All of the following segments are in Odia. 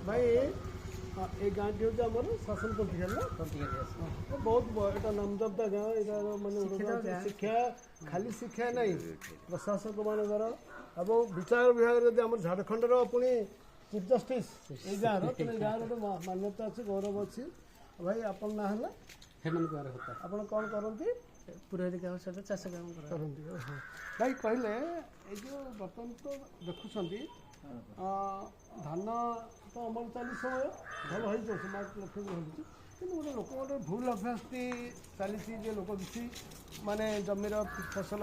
भाई ये गाँव टी हूँ आम शासन पंथिका ना बहुत एटा नामजदा गाँ यार मानते शिक्षा खाली शिक्षा ना प्रशासक मान द्वारा अब विचार विभाग जब झारखंड पुणी चीफ जस्टिस ये गाँव गाँव गोटे मान्यता अच्छी गौरव अच्छी भाई आपन ना है हेमंत कुमार होता आप कौन करती पुरोहित गाँव सहित चाष काम करती भाई कहले ये जो बर्तमान तो देखुं धान तो अमल चली समय भल हो लक्ष्य हो कि गोटे लोक गोटे भूल अभ्यास चली लोक किसी माने जमीर फसल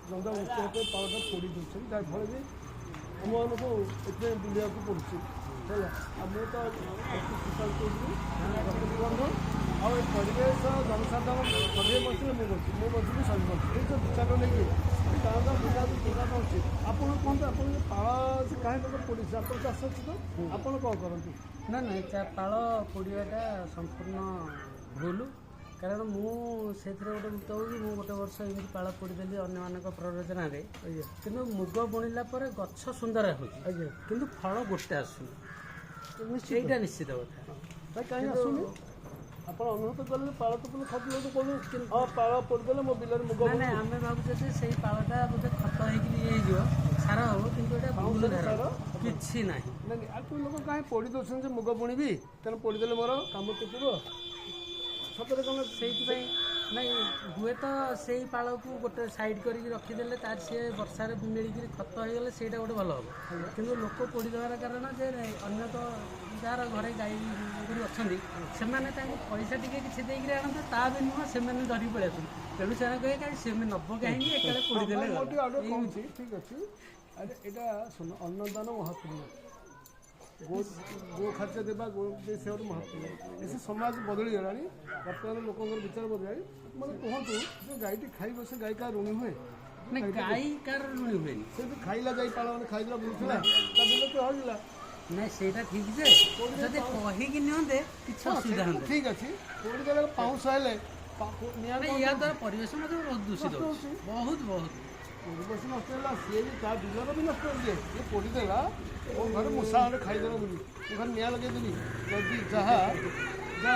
जंगल नष्ट पावटा पोड़ी दूसरी जहाँफल भी आमको ये बुलिया पड़ुଛି है मुझे तो बंधु ଆଉ ଏ ପରିବେଶ ଜନସାଧାରଣ ସଭ୍ୟ ବସିଲେ ମୁଁ ବସିଲି ସଭ୍ୟ ବସିଲି ଏଇ ଯେଉଁ ବିଚାର ନେଇକି ଗାଁ ଗାଁ ବୁଲା ଯୋଗାଣ ଅଛି ଆପଣ କୁହନ୍ତୁ ଆପଣଙ୍କ ପାଳ କାହିଁକି ପଡ଼ିଛି ଆପଣ ଚାଷ ଅଛି ତ ଆପଣ କ'ଣ କରନ୍ତି ନା ନା ପାଳ ପୋଡ଼ିବାଟା ସମ୍ପୂର୍ଣ୍ଣ ଭୁଲ କାରଣ ମୁଁ ସେଥିରେ ଗୋଟେ ମତ ହେଉଛି ମୁଁ ଗୋଟେ ବର୍ଷ ଏମିତି ପାଳ ପୋଡ଼ିଦେଲି ଅନ୍ୟମାନଙ୍କ ପ୍ରରୋଚନାରେ କିନ୍ତୁ ମୁଗ ବୁଣିଲା ପରେ ଗଛ ସୁନ୍ଦର ହେଉଛି ଆଜ୍ଞା କିନ୍ତୁ ଫଳ ଗୋଟେ ଆସୁନି ସେଇଟା ନିଶ୍ଚିତ କଥା କାହିଁକି ଆସୁନି ଆପଣ ଅନୁଭୂତ କଲେ ପାଳ ତ ପୁଣି ଖତ କହୁଛନ୍ତି ହଁ ପାଳ ପଡ଼ିଦେଲେ ମୋ ବିଲରେ ମୁଗ ନାଇଁ ଆମେ ଭାବୁଛେ ଯେ ସେଇ ପାଳଟା ବୋଧେ ଖତ ହେଇକି ଇଏ ହେଇଯିବ ସାର ହବ କିନ୍ତୁ ଏଇଟା ଭୁଲ ଧାରଣା କିଛି ନାହିଁ ନାଇଁ ଆଉ ଲୋକ କାହିଁ ପୋଡ଼ି ଦେଉଛନ୍ତି ଯେ ମୁଗ ବୁଣିବି ତେଣୁ ପୋଡ଼ିଦେଲେ ମୋର କାମ ତୁଟିବ ସତରେ କ'ଣ ସେଇଥିପାଇଁ ନାଇଁ ହୁଏତ ସେଇ ପାଳକୁ ଗୋଟେ ସାଇଡ଼୍ କରିକି ରଖିଦେଲେ ତାର ସିଏ ବର୍ଷାରେ ମିଳିକିରି ଖତ ହେଇଗଲେ ସେଇଟା ଗୋଟେ ଭଲ ହେବ କିନ୍ତୁ ଲୋକ ପୋଡ଼ି ଦେବାର କାରଣ ଯେ ଅନ୍ୟ ତ ଯାହାର ଘରେ ଗାଈ ଗୋରୁ ଅଛନ୍ତି ସେମାନେ ତାଙ୍କୁ ପଇସା ଟିକେ କିଛି ଦେଇକିରି ଆଣନ୍ତେ ତା ବି ନୁହଁ ସେମାନେ ଧରିକି ପଳେଇ ଆସନ୍ତି ତେଣୁ ସେମାନେ କହିବେ କାହିଁ ସେମାନେ ନବ କାହିଁକି ଏକାଳେ ପୋଡ଼ିଦେଲେ କହୁଛି ଠିକ୍ ଅଛି ଆରେ ଏଇଟା ଶୁଣ ଅନ୍ନଦାନ ମହାପୂର୍ଣ୍ଣ गो खाद्य देवा गो से महत्व ऐसे समाज बदली गलानी बर्तमान लोक विचार बदलानी मैंने कहतु जो गायटी खाइब से गाय का ऋणी हुए गाय कार ऋणी हुए से खाइला जाई पाला मैंने खाइला बुझला ता बिल तो होइला नहीं सेटा ठीक जे जदि कहि कि नियंदे किछ असुविधा हंदे ठीक अछि कोडी जगह पाउस आले निया या द्वारा परिवेश में बहुत दूषित होछि बहुत बहुत परिवेश नष्ट होला से भी ता बिलर भी नष्ट हो जे ये कोडी देला ओ घर मुसा आले खाइदेला बुली घर निया लगे देली जदी जहा जा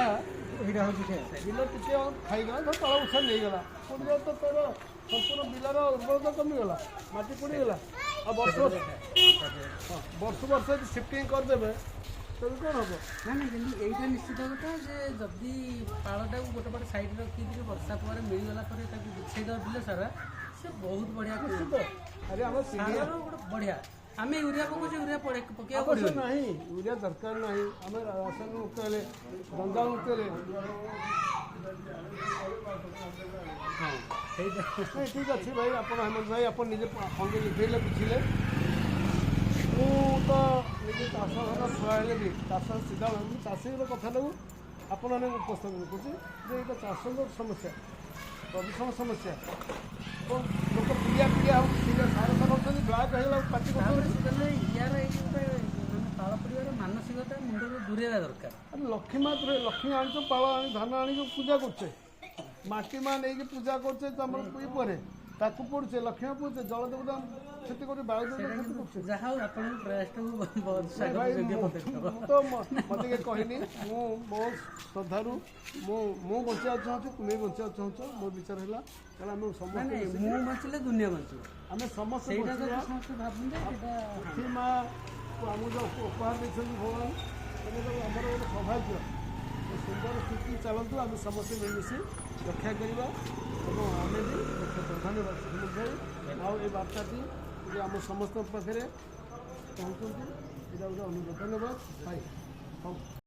एटा होछि बिल टिके खाइगला तो तଳ उछा नहीं गला कोडी जा तो तोर संपूर्ण बिलर उर्वरता कमी गला माटी पड़ी गला आ वर्ष वर्ष शिफ्टिंग कर देबे तब कौन हम ना ना কিন্তু এইটা নিশ্চিত কথা যে যদি পাଳଟାକୁ ଗୋଟେ ପଟେ ସାଇଡ୍ ରଖିକି ବର୍ଷା ପରେ ମିଳିଗଲା ପରେ ତାକୁ ବିଛେଇ ଦେଲେ ସାରା ସେ ବହୁତ ବଢ଼ିଆ ନିଶ୍ଚିତ ଆରେ ଆମ ସାର ଗୋଟେ ବଢ଼ିଆ ଆମେ ୟୁରିଆ ପକଉଛୁ ୟୁରିଆ ପକେଇବା ପଡ଼ିବ ନାହିଁ ୟୁରିଆ ଦରକାର ନାହିଁ ଆମେ ରାସାୟନିକ ମୁକ୍ତ ହେଲେ ଜଞ୍ଜାଳ ମୁକ୍ତ ହେଲେ ହଁ ସେଇଟା ଠିକ୍ ଅଛି ଭାଇ ଆପଣ ହେମନ୍ତ ଭାଇ ଆପଣ ନିଜେ ଅଙ୍ଗେ ଲିଭେଇଲେ ବୁଝିଲେ ମୁଁ ତ ନିଜେ ଚାଷ ଘର ଛୁଆ ହେଲେ ବି ଚାଷ ସିଧା ଚାଷୀର କଥାଟାକୁ ଆପଣମାନେ ଉପସ୍ଥାପନ କରୁଛି ଯେ ଏଇଟା ଚାଷଙ୍କ ସମସ୍ୟା ପ୍ରଦୂଷଣ ସମସ୍ୟା ଲୋକ ପିଡ଼ିଆ ହେଉଛି ସାର କରୁଛନ୍ତି ବ୍ଲାକ୍ ହେଇଗଲା ପାଟି କରୁଛନ୍ତି ୟାର ଏଇ ଗୋଟେ ପାଳ ପଡ଼ିବାର ମାନସିକତା ମୁଣ୍ଡରୁ ଦୂରେଇବା ଦରକାର ଲକ୍ଷ୍ମୀ ମାତ୍ରେ ଲକ୍ଷ୍ମୀ ଆଣିଛୁ ପାଳ ଆଣି ଧାନ ଆଣିକି ପୂଜା କରୁଛେ ମାଟି ମା ନେଇକି ପୂଜା କରୁଛେ ଆମର ପରେ ତାକୁ ପଡ଼ୁଛେ ଲକ୍ଷ୍ମୀ ପଡ଼ୁଛେ ଜଳ ଦେବତା କ୍ଷତି କରୁଛେ ବାୟୁ ଦେବତା କ୍ଷତି କରୁଛେ ଯାହା ହଉ ଆପଣଙ୍କ ପ୍ରୟାସଟାକୁ ତ ମୋତେ କିଏ କହିନି ମୁଁ ବହୁତ ଶ୍ରଦ୍ଧାରୁ ମୁଁ ବଞ୍ଚିବାକୁ ଚାହୁଁଛି ତୁମେ ବଞ୍ଚିବାକୁ ଚାହୁଁଛ ମୋ ବିଚାର ହେଲା କାରଣ ଆମେ ସମସ୍ତେ ମୁଁ ବଞ୍ଚିଲେ ଦୁନିଆ ବଞ୍ଚିବ ଆମେ ସମସ୍ତେ ସମସ୍ତେ ଭାବନ୍ତି ପୃଥିବୀ ମା ଆମକୁ ଯେଉଁ ଉପହାର ଦେଇଛନ୍ତି ଭଗବାନ ଆମର ଗୋଟେ ସୌଭାଗ୍ୟ ସୁନ୍ଦର ସ୍ଥିତି ଚାଲନ୍ତୁ ଆମେ ସମସ୍ତେ ମିଳିମିଶି ରକ୍ଷା କରିବା ଏବଂ ଆମେ ବି ରକ୍ଷା କରିବା ଧନ୍ୟବାଦ ଭାଇ ଆଉ ଏ ବାର୍ତ୍ତାଟି ଯେ ଆମ ସମସ୍ତଙ୍କ ପାଖରେ ପହଞ୍ଚନ୍ତି ଏଇଟା ଗୋଟେ ଅନୁରୋଧ ଧନ୍ୟବାଦ ଭାଇ ହଉ